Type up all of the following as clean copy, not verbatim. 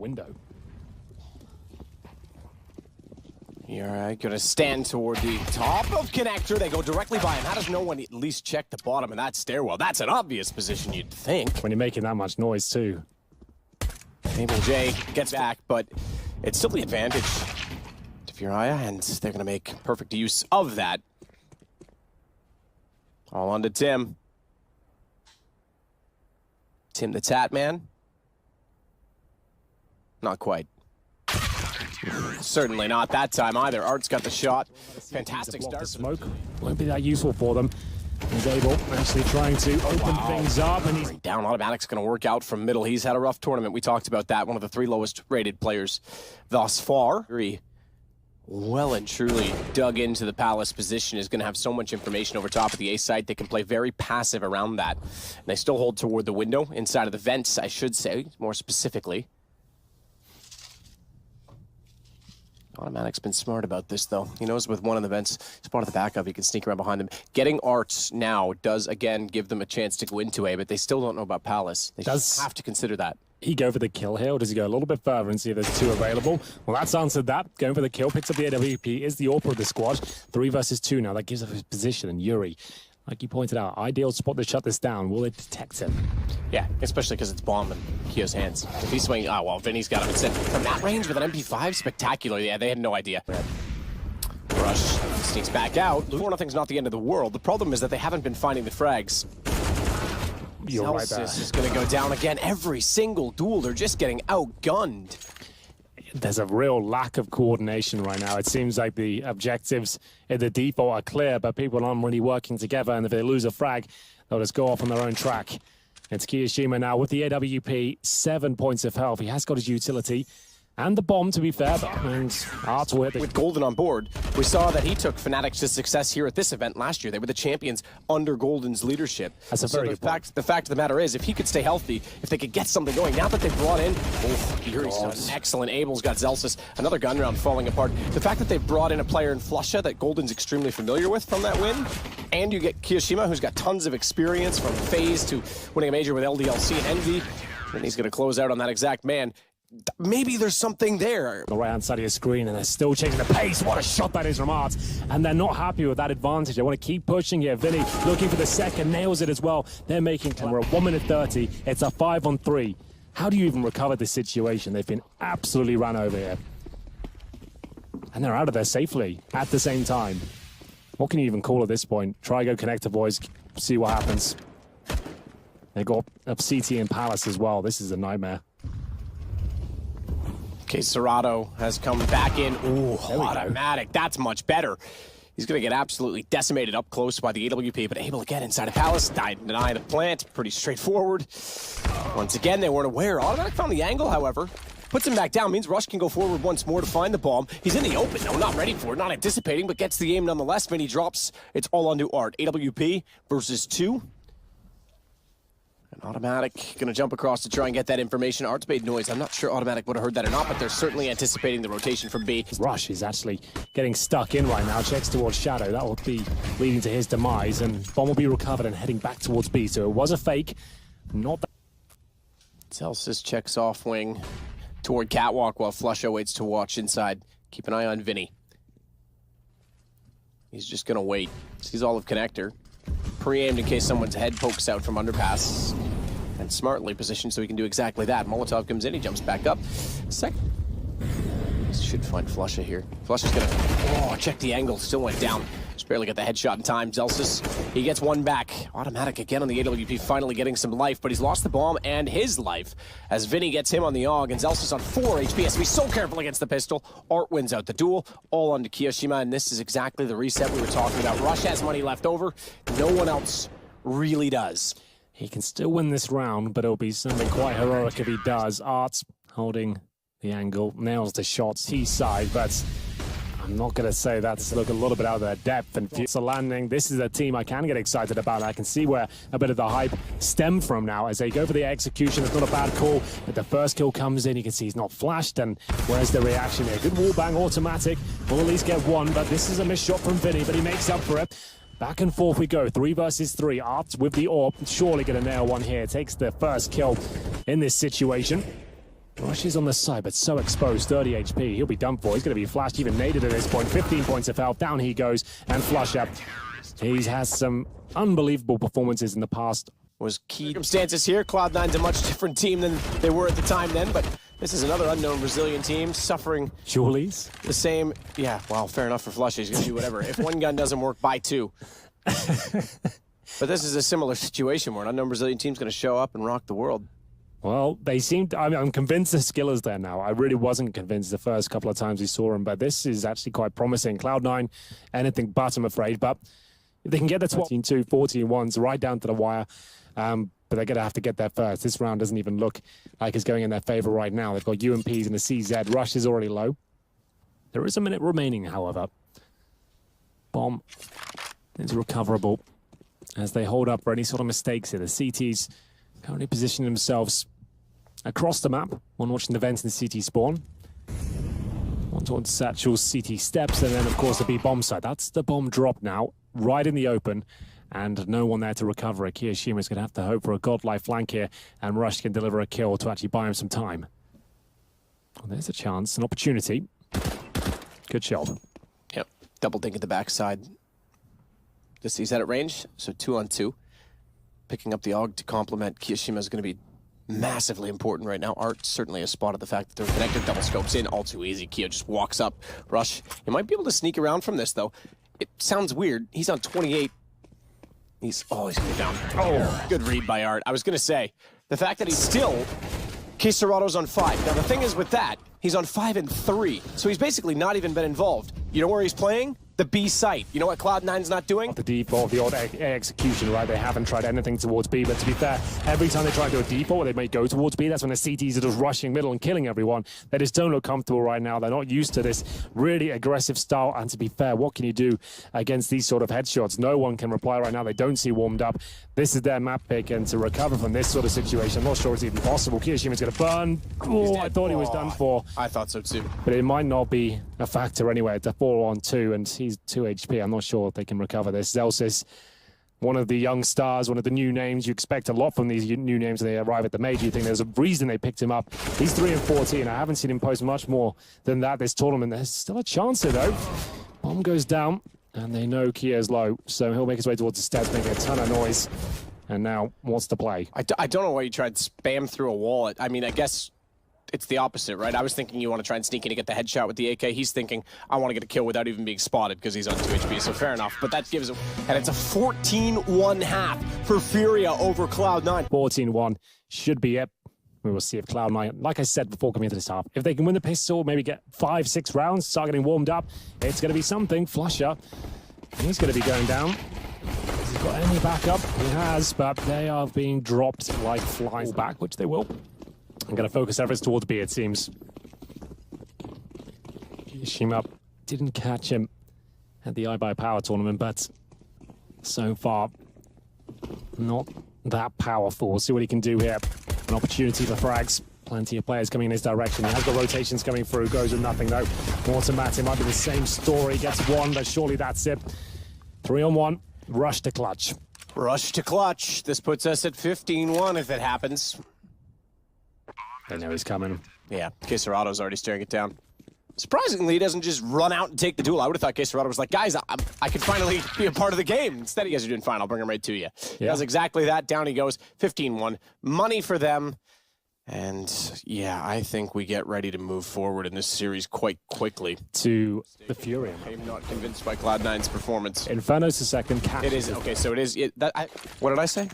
window. You're gonna stand toward the top of connector. They go directly by him. How does no one at least check the bottom of that stairwell? That's an obvious position, you'd think. When you're making that much noise, too. Mabel J gets back, but it's still the advantage to Furia, and they're gonna make perfect use of that. All on to Tim. Tim the Tat Man? Not quite. Certainly not that time either. Art's got the shot. Fantastic start. The smoke won't be that useful for them. He's able, actually trying to open things up, and he's down. Automatic's going to work out from middle. He's had a rough tournament. We talked about that. One of the 3 lowest rated players thus far. Very well and truly dug into the Palace position, is going to have so much information over top of the A site. They can play very passive around that. And they still hold toward the window, inside of the vents, I should say, more specifically. Automatic's been smart about this, though. He knows with one of the vents, he's part of the backup, he can sneak around behind them. Getting Arts now does, again, give them a chance to go into A, but they still don't know about Palace. They just have to consider that. He go for the kill here, or does he go a little bit further and see if there's 2 available? Well, that's answered that. Going for the kill, picks up the AWP, is the AWP of the squad. 3 versus 2 now, that gives up his position, and Yuri, like you pointed out, ideal spot to shut this down. Will it detect him? Yeah, especially because it's bomb in Kio's hands. If he's swinging, oh, well, Vinny's got him instead. From that range with an MP5, spectacular. Yeah, they had no idea. Rush sneaks back out. 4-0's not the end of the world. The problem is that they haven't been finding the frags. You're right there. Celsius is going to go down again. Every single duel, they're just getting outgunned. There's a real lack of coordination right now. It seems like the objectives in the default are clear, but people aren't really working together, and if they lose a frag, they'll just go off on their own track. It's Kiyoshima now with the AWP, 7 points of health. He has got his utility and the bomb, to be fair, and Art will hit the... With Golden on board, we saw that he took Fnatic to success here at this event last year. They were the champions under Golden's leadership. That's a very good point. The fact of the matter is, if he could stay healthy, if they could get something going, now that they've brought in... Oh, Yuri's done excellent. Abel's got Zelsis. Another gun round falling apart. The fact that they've brought in a player in Flusha that Golden's extremely familiar with from that win, and you get Kiyoshima, who's got tons of experience from FaZe to winning a major with LDLC and Envy, and he's going to close out on that exact man. Maybe there's something there. The right-hand side of your screen, and they're still changing the pace. What a shot that is from Art. And they're not happy with that advantage. They want to keep pushing here. Vinny looking for the second, nails it as well. They're making... We're at 1:30. It's a 5-on-3. How do you even recover this situation? They've been absolutely run over here. And they're out of there safely at the same time. What can you even call at this point? Try go connector, boys. See what happens. They got up CT and Palace as well. This is a nightmare. Okay, Serato has come back in. Ooh, automatic. That's much better. He's going to get absolutely decimated up close by the AWP, but able to get inside of Palace. Deny the plant. Pretty straightforward. Once again, they weren't aware. Automatic found the angle, however. Puts him back down. Means Rush can go forward once more to find the bomb. He's in the open. No, not ready for it. Not anticipating, but gets the aim nonetheless. Vinny drops. It's all onto Art. AWP versus 2. Automatic gonna jump across to try and get that information. Art's made noise. I'm not sure Automatic would have heard that or not, but they're certainly anticipating the rotation from B. Rush is actually getting stuck in right now. Checks towards Shadow. That will be leading to his demise, and bomb will be recovered and heading back towards B. So it was a fake. Not that. Celsius checks off wing toward Catwalk while Flusha waits to watch inside. Keep an eye on Vinny. He's just gonna wait. Sees all of connector. Pre-aimed in case someone's head pokes out from underpass. And smartly positioned so he can do exactly that. Molotov comes in, he jumps back up. Should find Flusha here. Flusha's gonna, check the angle, still went down. Just barely got the headshot in time. Zelsis, he gets one back. Automatic again on the AWP, finally getting some life, but he's lost the bomb and his life as Vinny gets him on the AUG, and Zelsis on 4 HP. Has to be so careful against the pistol. Art wins out the duel, all onto Kiyoshima, and this is exactly the reset we were talking about. Rush has money left over. No one else really does. He can still win this round, but it'll be something quite heroic if he does. Art's holding the angle, nails the shots, he's side, but I'm not going to say that's look a little bit out of their depth. And it's a landing. This is a team I can get excited about. I can see where a bit of the hype stem from now as they go for the execution. It's not a bad call, but the first kill comes in. You can see he's not flashed, and where's the reaction here? Good wallbang, automatic. We'll at least get one, but this is a missed shot from Vinny, but he makes up for it. Back and forth we go, 3 versus 3. Art with the AWP, surely going to nail one here. Takes the first kill in this situation. Rush is on the side, but so exposed, 30 HP. He'll be done for. He's going to be flashed, even naded at this point. 15 points of health. Down he goes, and Flusher. He has some unbelievable performances in the past. Was key circumstances here. Cloud9's a much different team than they were at the time then, but this is another unknown Brazilian team suffering Julies? the same. Yeah, well, fair enough for Flusher. He's going to do whatever. If one gun doesn't work, buy two. But this is a similar situation where an unknown Brazilian team's going to show up and rock the world. Well, they seem to, I'm convinced the skill is there now. I really wasn't convinced the first couple of times we saw him, but this is actually quite promising. Cloud9, anything but, I'm afraid. But if they can get the 12-2, 14-1s right down to the wire, but they're going to have to get there first. This round doesn't even look like it's going in their favor right now. They've got UMPs and a CZ. Rush is already low. There is a minute remaining, however. Bomb is recoverable as they hold up for any sort of mistakes here. The CTs currently positioning themselves across the map. One watching the vents in the CT spawn. One towards Satchel's CT steps, and then, of course, the B bomb side. That's the bomb drop now, right in the open, and no one there to recover it. Kiyoshima's going to have to hope for a godlike flank here, and Rush can deliver a kill to actually buy him some time. Well, there's a chance, an opportunity. Good shot. Yep, double dink at the backside. He's at range, so 2-on-2. Picking up the AUG to complement Kiyoshiima is going to be massively important right now. Art certainly has spotted the fact that they're connected. Double scopes in, all too easy. Kiyo just walks up. Rush, he might be able to sneak around from this, though. It sounds weird. He's on 28. He's going to be down. Oh, good read by Art. I was going to say, the fact that he's still... Kisarado's on 5. Now, the thing is with that, he's on 5 and 3. So he's basically not even been involved. You know where he's playing? The B site. You know what Cloud9's not doing? The default, the odd execution, right? They haven't tried anything towards B, but to be fair, every time they try to do a default, they may go towards B. That's when the CTs are just rushing middle and killing everyone. They just don't look comfortable right now. They're not used to this really aggressive style. And to be fair, what can you do against these sort of headshots? No one can reply right now. They don't see warmed up. This is their map pick, and to recover from this sort of situation, I'm not sure it's even possible. Kiyoshima's going to burn. Oh, I thought he was done for. I thought so too. But it might not be a factor anyway. It's a 4-on-2, and he's 2 HP. I'm not sure if they can recover this. Zelsis, one of the young stars, one of the new names. You expect a lot from these new names when they arrive at the major. You think there's a reason they picked him up. He's 3 and 14. I haven't seen him post much more than that this tournament. There's still a chance here, though. Bomb goes down, and they know Kia's low, so he'll make his way towards the steps, making a ton of noise. And now, what's the play? I don't know why you tried to spam through a wall. I mean, I guess it's the opposite, right? I was thinking you want to try and sneak in to get the headshot with the AK. He's thinking, I want to get a kill without even being spotted because he's on 2 HP, so fair enough. But that gives him, and it's a 14-1 half for Furia over Cloud9. 14-1 should be it. We will see if Cloud9, like I said before coming into this half, if they can win the pistol, maybe get 5-6 rounds, start getting warmed up, it's going to be something. Flusher, he's going to be going down. Has he got any backup? He has, but they are being dropped like flies back, which they will. I'm going to focus efforts towards B, it seems. Kiyoshiima didn't catch him at the iBuy Power tournament, but so far, not that powerful. We'll see what he can do here. An opportunity for frags. Plenty of players coming in his direction. He has got rotations coming through. Goes with nothing, though. Mortimat, it might be the same story. Gets one, but surely that's it. 3-on-1. Rush to clutch. Rush to clutch. This puts us at 15-1 if it happens. They know he's coming. Yeah, Kisarado's already staring it down. Surprisingly, he doesn't just run out and take the duel. I would have thought Kisarado was like, guys, I could finally be a part of the game. Instead, you guys are doing fine. I'll bring him right to you. He does exactly that. Down he goes. 15-1. Money for them. And yeah, I think we get ready to move forward in this series quite quickly. To the Furia. I'm not convinced by Cloud9's performance. Inferno's the second. It is. Okay, so it is. What did I say?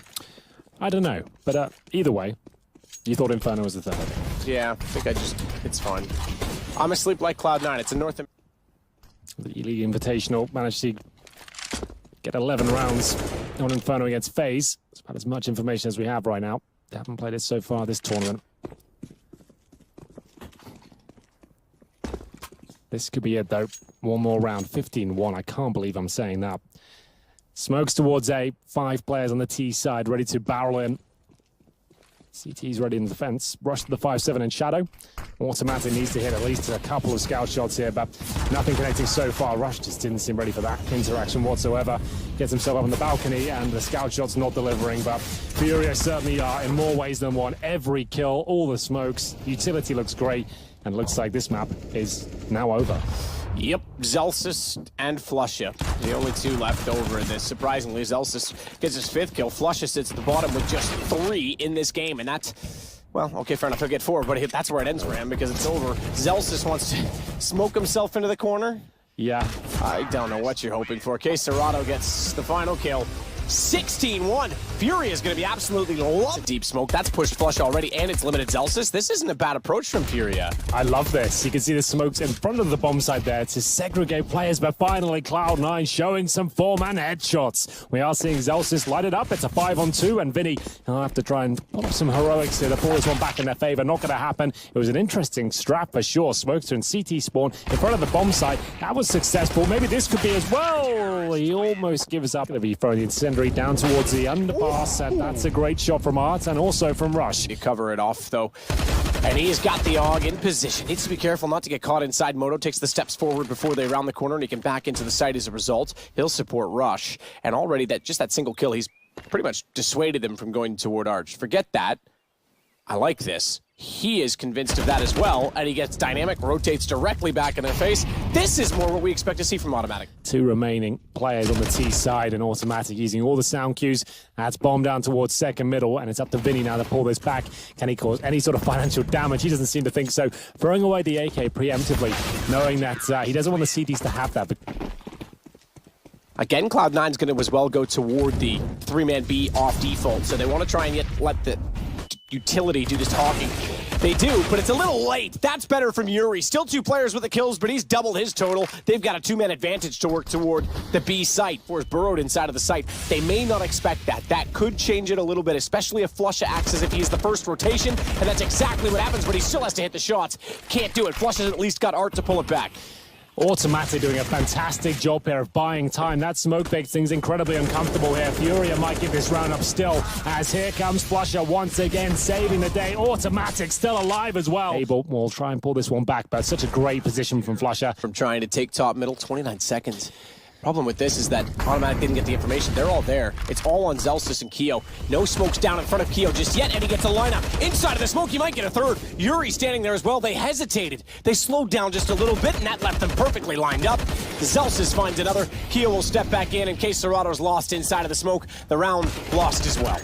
I don't know. But either way, you thought Inferno was the third. Yeah, I think it's fine. I'm asleep like Cloud9. It's a North American. The E-League Invitational managed to get 11 rounds on Inferno against FaZe. It's about as much information as we have right now. They haven't played it so far this tournament. This could be it, though. One more round. 15-1. I can't believe I'm saying that. Smokes towards A. 5 players on the T side, ready to barrel in. CT's ready in the defense. Rush to the 5-7 in shadow. Automatic needs to hit at least a couple of scout shots here, but nothing connecting so far. Rush just didn't seem ready for that interaction whatsoever. Gets himself up on the balcony, and the scout shot's not delivering, but Furia certainly are in more ways than one. Every kill, all the smokes, utility looks great, and looks like this map is now over. Yep, Zelsis and Flusha, the only two left over in this. Surprisingly, Zelsis gets his 5th kill. Flusha sits at the bottom with just 3 in this game, and that's, well, okay, fair enough, he'll get 4, but that's where it ends for him because it's over. Zelsis wants to smoke himself into the corner. Yeah. I don't know what you're hoping for. KATOWICE gets the final kill. 16-1. Furia is going to be absolutely loved. Deep smoke. That's pushed Flush already, and it's limited Zelsis. This isn't a bad approach from Furia. I love this. You can see the smokes in front of the bomb site there to segregate players, but finally Cloud9 showing some form and headshots. We are seeing Zelsis light it up. It's a 5-on-2, and Vinny will have to try and pull off some heroics here to pull this one back in their favor. Not going to happen. It was an interesting strap for sure. Smokester and CT spawn in front of the bomb site. That was successful. Maybe this could be as well. He almost gives up. Going to be throwing the incendiary down towards the underpass, and that's a great shot from Art and also from Rush. You cover it off though, and he's got the AUG in position. Needs to be careful not to get caught inside. Moto takes the steps forward before they round the corner, and he can back into the site as a result. He'll support Rush, and already just that single kill, he's pretty much dissuaded them from going toward Arch. Forget that. I like this. He is convinced of that as well, and he gets dynamic, rotates directly back in their face. This is more what we expect to see from Automatic. 2 remaining players on the T side, and Automatic using all the sound cues. That's bomb down towards second middle, and it's up to Vinny now to pull this back. Can he cause any sort of financial damage? He doesn't seem to think so. Throwing away the AK preemptively, knowing that he doesn't want the CTs to have that. But again, Cloud9's going to as well go toward the 3-man B off default, so they want to try and let the utility do this talking. They do, but it's a little late. That's better from Yuri. Still 2 players with the kills, but he's doubled his total. They've got a 2-man advantage to work toward the B site. Force burrowed inside of the site. They may not expect that. That could change it a little bit, especially if Flusha acts as if he's the first rotation, and that's exactly what happens, but he still has to hit the shots. Can't do it. Flusha's at least got Art to pull it back. Automatic doing a fantastic job here of buying time. That smoke makes things incredibly uncomfortable here. Furia might give this round up still, as here comes Flusha once again, saving the day. Automatic still alive as well. Abel will try and pull this one back, but such a great position from Flusha. From trying to take top middle, 29 seconds. Problem with this is that Automatic didn't get the information. They're all there. It's all on Zelsis and Keo. No smokes down in front of Keo just yet, and he gets a lineup. Inside of the smoke, he might get a third. Yuri standing there as well. They hesitated. They slowed down just a little bit, and that left them perfectly lined up. Zelsis finds another. Keo will step back in case KATOWICE's lost inside of the smoke. The round lost as well.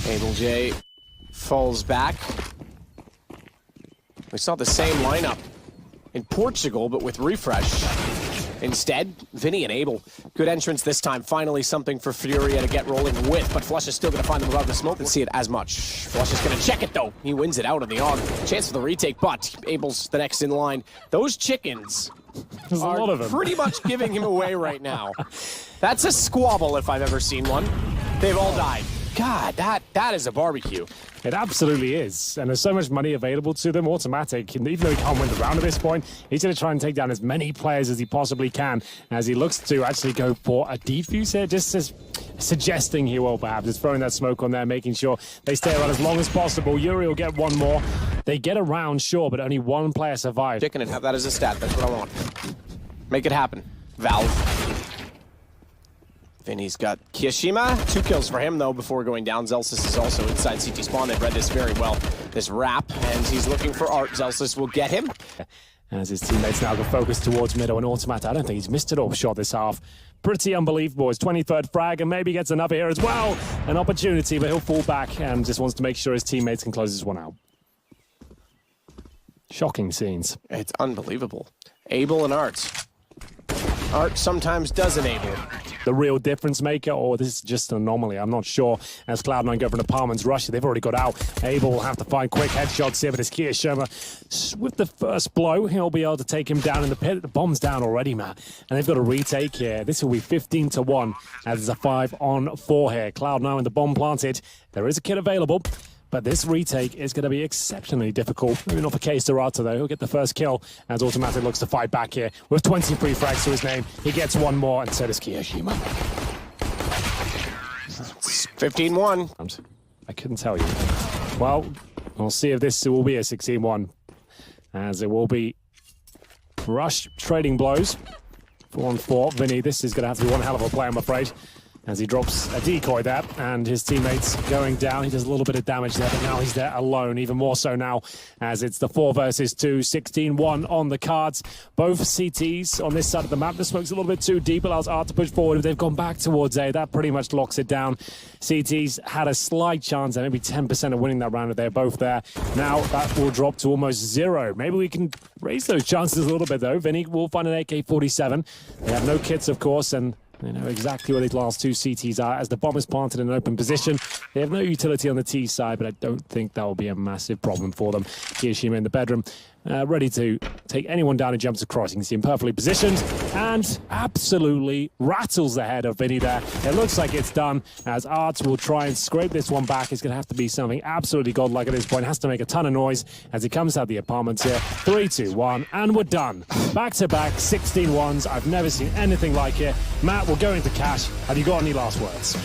Abel J falls back. We saw the same lineup in Portugal, but with refresh. Instead, Vinny and Abel. Good entrance this time. Finally something for Furia to get rolling with, but Flush is still going to find them above the smoke and see it as much. Flush is going to check it, though. He wins it out on the AUG. Chance for the retake, but Abel's the next in line. Those chickens There's a lot of them. Pretty much giving him away right now. That's a squabble if I've ever seen one. They've all died. God, that is a barbecue. It absolutely is, and there's so much money available to them. Automatic, and even though he can't win the round at this point, he's going to try and take down as many players as he possibly can, as he looks to actually go for a defuse here, just as suggesting he will perhaps, just throwing that smoke on there, making sure they stay around as long as possible. Yuri will get one more. They get a round, sure, but only 1 player survived. Chicken and have that as a stat, that's what I want. Make it happen. Valve. Vinny's got Kiyashima. 2 kills for him, though, before going down. Zelsis is also inside CT spawn. They've read this very well. This wrap, and he's looking for Art. Zelsis will get him. As his teammates now go focus towards middle, and Automatic, I don't think he's missed it all shot this half. Pretty unbelievable. His 23rd frag, and maybe gets another here as well. An opportunity, but he'll fall back and just wants to make sure his teammates can close this one out. Shocking scenes. It's unbelievable. Abel and Art. Art sometimes does enable. The real difference maker, or this is just an anomaly, I'm not sure. As Cloud9 go for an apartments rush, they've already got out. Abel will have to find quick headshots here, but it's Kiyashima. With the first blow, he'll be able to take him down in the pit. The bomb's down already, Matt. And they've got a retake here. This will be 15-1, as it's a 5-on-4 here. Cloud9 with the bomb planted. There is a kit available, but this retake is going to be exceptionally difficult. Maybe not for KATOWICE, though. He'll get the first kill as Automatic looks to fight back here. With 23 frags to his name, he gets one more, and so does Kiyashima. 15-1. I couldn't tell you. Well, we'll see if this will be a 16-1, as it will be Rush trading blows. 4-on-4. Vinny, this is going to have to be one hell of a play, I'm afraid, as he drops a decoy there, and his teammates going down. He does a little bit of damage there, but now he's there alone, even more so now, as it's the 4 versus 2, 16-1 on the cards. Both CTs on this side of the map. The smoke's a little bit too deep, allows Art to push forward. If they've gone back towards A, that pretty much locks it down. CTs had a slight chance at maybe 10% of winning that round if they're both there. Now that will drop to almost 0. Maybe we can raise those chances a little bit, though. Vinny will find an AK-47. They have no kits, of course, and they know exactly where these last 2 CTs are, as the bomb is planted in an open position. They have no utility on the T side, but I don't think that will be a massive problem for them. Kiyoshima in the bedroom, ready to take anyone down who jumps across. You can see him perfectly positioned and absolutely rattles the head of Vinny there. It looks like it's done, as Art will try and scrape this one back. It's going to have to be something absolutely godlike at this point. Has to make a ton of noise as he comes out the apartments here. 3, 2, 1, and we're done. Back-to-back 16-1s. I've never seen anything like it. Matt, we'll go into cash. Have you got any last words?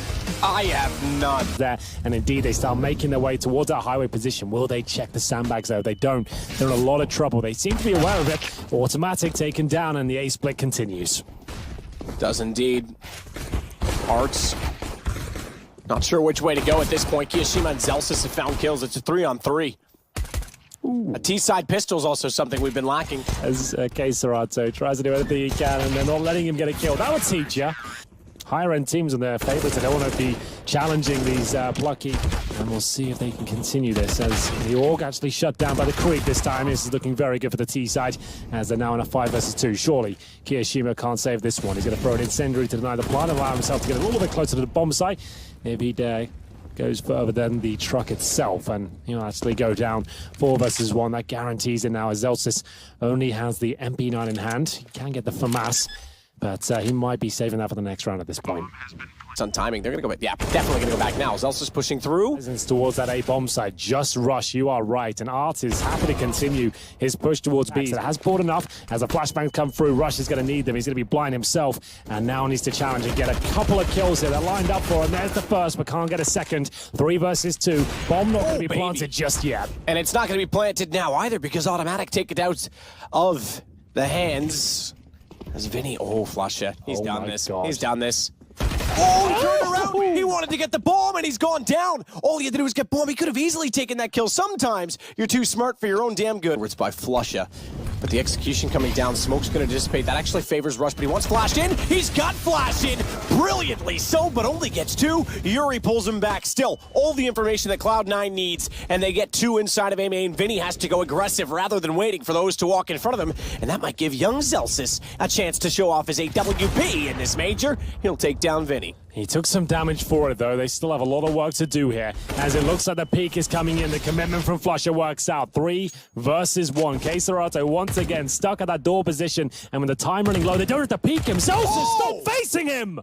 I have none. There, and indeed they start making their way towards that highway position. Will they check the sandbags though? They don't. They're in a lot of trouble. They seem to be aware of it. Automatic taken down, and the A split continues. Does indeed. Arts. Not sure which way to go at this point. Kiyoshima and Zelsis have found kills. It's a 3-on-3. A T-side pistol is also something we've been lacking. As Serato tries to do everything he can, and they're not letting him get a kill. That would teach you. Higher-end teams and their favorites, they don't want to be challenging these plucky. And we'll see if they can continue this, as the Org actually shut down by the Creep this time. This is looking very good for the T side, as they're now in a 5 versus 2. Surely Kiyoshima can't save this one. He's going to throw an incendiary to deny the plant, allow himself to get a little bit closer to the bomb site. If he goes further than the truck itself, and he'll actually go down 4 versus 1. That guarantees it now, as Zelsis only has the MP9 in hand. He can get the FAMAS, but he might be saving that for the next round at this point. It's on timing. They're going to go back. Yeah, definitely going to go back now. Zelsis pushing through. Presence towards that A bomb site. Just Rush, you are right. And Art is happy to continue his push towards B. It has bought enough. As the flashbangs come through, Rush is going to need them. He's going to be blind himself, and now needs to challenge and get a couple of kills here. They're lined up for him. There's the first, but can't get a second. 3 versus 2. Bomb not going to be planted just yet. And it's not going to be planted now either, because Automatic take it out of the hands. As Vinny, Flusha. He's done this. God. He's done this. Oh, he turned around. He wanted to get the bomb, and he's gone down. All he had to do was get bomb. He could have easily taken that kill. Sometimes you're too smart for your own damn good. It's by Flusha. But the execution coming down, smoke's going to dissipate. That actually favors Rush, but he wants flashed in. He's got flashed in, brilliantly so, but only gets 2. Yuri pulls him back. Still, all the information that Cloud9 needs, and they get 2 inside of A main. Vinny has to go aggressive rather than waiting for those to walk in front of him, and that might give young Zelsis a chance to show off his AWP in this major. He'll take down Vinny. He took some damage for it, though. They still have a lot of work to do here, as it looks like the peak is coming in. The commitment from Flusha works out. 3 versus 1. Serato once again stuck at that door position, and with the time running low, they don't have to peek him. Zelsis, stop facing him!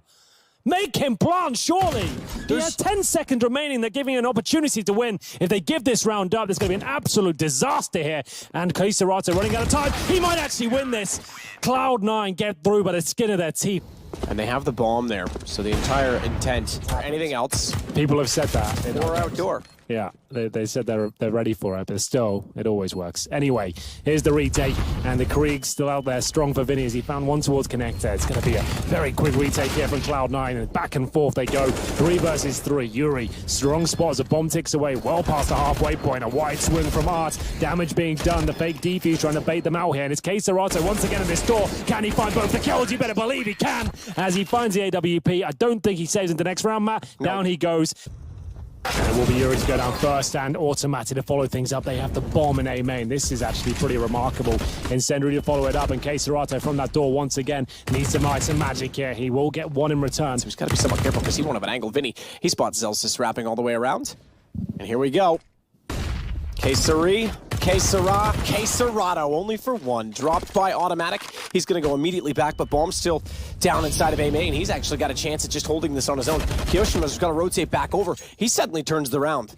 Make him plant, surely! He has 10 seconds remaining. They're giving an opportunity to win. If they give this round up, there's going to be an absolute disaster here. And Serato running out of time. He might actually win this. Cloud9 get through by the skin of their teeth. And they have the bomb there, so the entire intent. Anything else? People have said that. Or outdoor. Yeah, they said they're ready for it, but still, it always works. Anyway, here's the retake, and the Krieg's still out there, strong for Vinny as he found one towards Connector. It's going to be a very quick retake here from Cloud9, and back and forth they go. 3 versus 3. Yuri, strong spot as a bomb ticks away, well past the halfway point. A wide swing from Art. Damage being done. The fake defuse trying to bait them out here, and it's Serato once again in this door. Can he find both the kills? You better believe he can, as he finds the AWP. I don't think he saves into the next round, Matt. Nope. Down he goes. And it will be Yuri to go down first, and Automatic to follow things up. They have the bomb in A main. This is actually pretty remarkable. Incendiary to follow it up, and Serato from that door once again needs to make some magic here. He will get 1 in return. So he's got to be somewhat careful because he won't have an angle. Vinny, he spots Zelsis wrapping all the way around. And here we go. Serato, only for 1. Dropped by Automatic. He's going to go immediately back, but bomb's still down inside of A main. He's actually got a chance at just holding this on his own. Kiyoshima's going to rotate back over. He suddenly turns the round.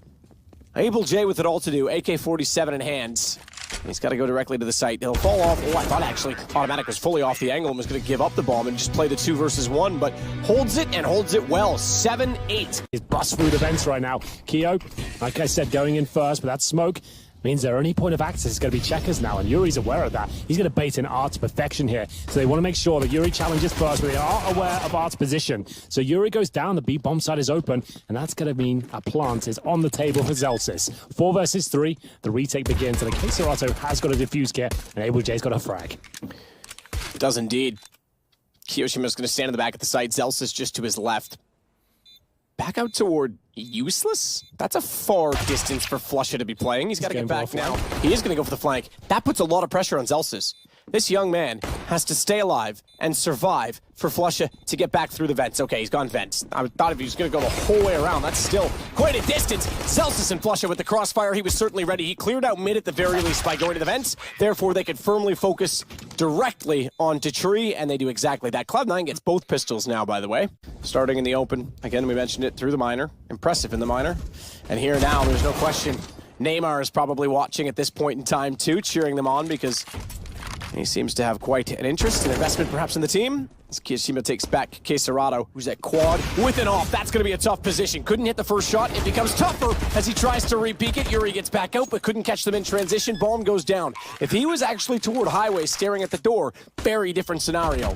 Able J with it all to do. AK-47 in hands. He's got to go directly to the site. He'll fall off. Oh, I thought actually Automatic was fully off the angle and was going to give up the bomb and just play the 2 versus 1, but holds it and holds it well. 7-8. He's bust through the vents right now. KATOWICE, like I said, going in first, but that smoke means their only point of access is going to be checkers now, and Yuri's aware of that. He's going to bait in Art to perfection here. So they want to make sure that Yuri challenges first, but they are aware of Art's position. So Yuri goes down, the B bomb side is open, and that's going to mean a plant is on the table for Zelsis. 4 versus 3, the retake begins, and KSerato has got a defuse kit, and AbleJ's got a frag. It does indeed. Kiyoshima's going to stand in the back of the site. Zelsis just to his left. Back out toward useless? That's a far distance for Flusha to be playing. He's got to get back now. He is going to go for the flank. That puts a lot of pressure on Zelsis. This young man has to stay alive and survive for Flusha to get back through the vents. Okay, he's gone vents. I thought if he was going to go the whole way around, that's still quite a distance. Zelsis and Flusha with the crossfire, he was certainly ready. He cleared out mid at the very least by going to the vents. Therefore, they could firmly focus directly onto Tree, and they do exactly that. Cloud9 gets both pistols now, by the way. Starting in the open. Again, we mentioned it through the minor. Impressive in the minor. And here now, there's no question. Neymar is probably watching at this point in time, too, cheering them on because he seems to have quite an interest and investment perhaps in the team. As Kiyoshiма takes back KSerato, who's at quad with an off. That's going to be a tough position. Couldn't hit the first shot. It becomes tougher as he tries to re-peek it. Yuri gets back out, but couldn't catch them in transition. Bomb goes down. If he was actually toward highway staring at the door, very different scenario.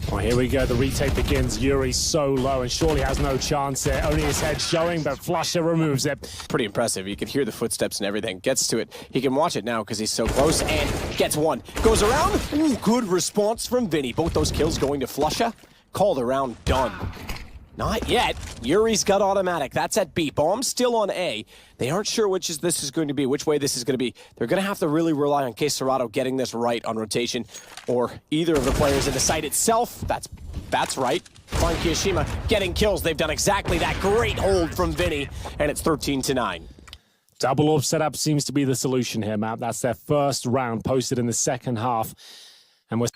Well, here we go. The retake begins. Yuri's so low and surely has no chance there. Only his head showing, but Flusha removes it. Pretty impressive. You can hear the footsteps and everything. Gets to it. He can watch it now because he's so close and gets one. Goes around. Ooh, good response from Vinny. Both those kills going to Flusha. Called around, done. Not yet. Yuri's got Automatic. That's at B. Bomb's still on A. They aren't sure which this is going to be, which way this is going to be. They're going to have to really rely on KSerato getting this right on rotation, or either of the players in the site itself. That's right. Find Kiyoshima getting kills. They've done exactly that. Great hold from Vinny, and it's 13-9. Double orb setup seems to be the solution here, Matt. That's their first round posted in the second half. And we're...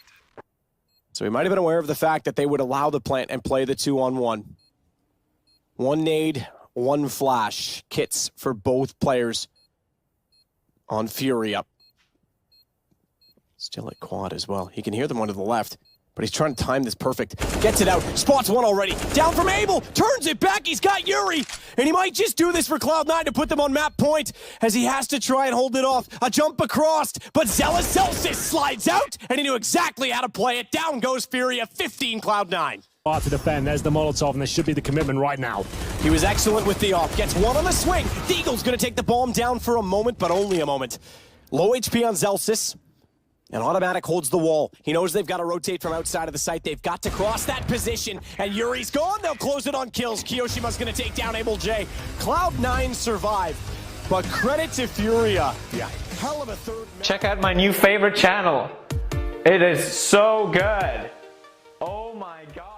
So he might have been aware of the fact that they would allow the plant and play the 2-on-1. 1 nade, 1 flash. Kits for both players on Furia. Still at quad as well. He can hear them one to the left, but he's trying to time this perfect. Gets it out. Spots one already. Down from Abel. Turns it back. He's got Yuri. And he might just do this for Cloud9 to put them on map point as he has to try and hold it off. A jump across, but Zelsis slides out, and he knew exactly how to play it. Down goes Furia, 15 Cloud9. To defend, there's the Molotov, and there should be the commitment right now. He was excellent with the off. Gets one on the swing. Deagle's going to take the bomb down for a moment, but only a moment. Low HP on Zelsis. And Automatic holds the wall. He knows they've got to rotate from outside of the site. They've got to cross that position. And Yuri's gone. They'll close it on kills. Kiyoshima's going to take down AbleJ. Cloud9 survive. But credit to Furia. Yeah. Hell of a third. Check out my new favorite channel. It is so good. Oh my God.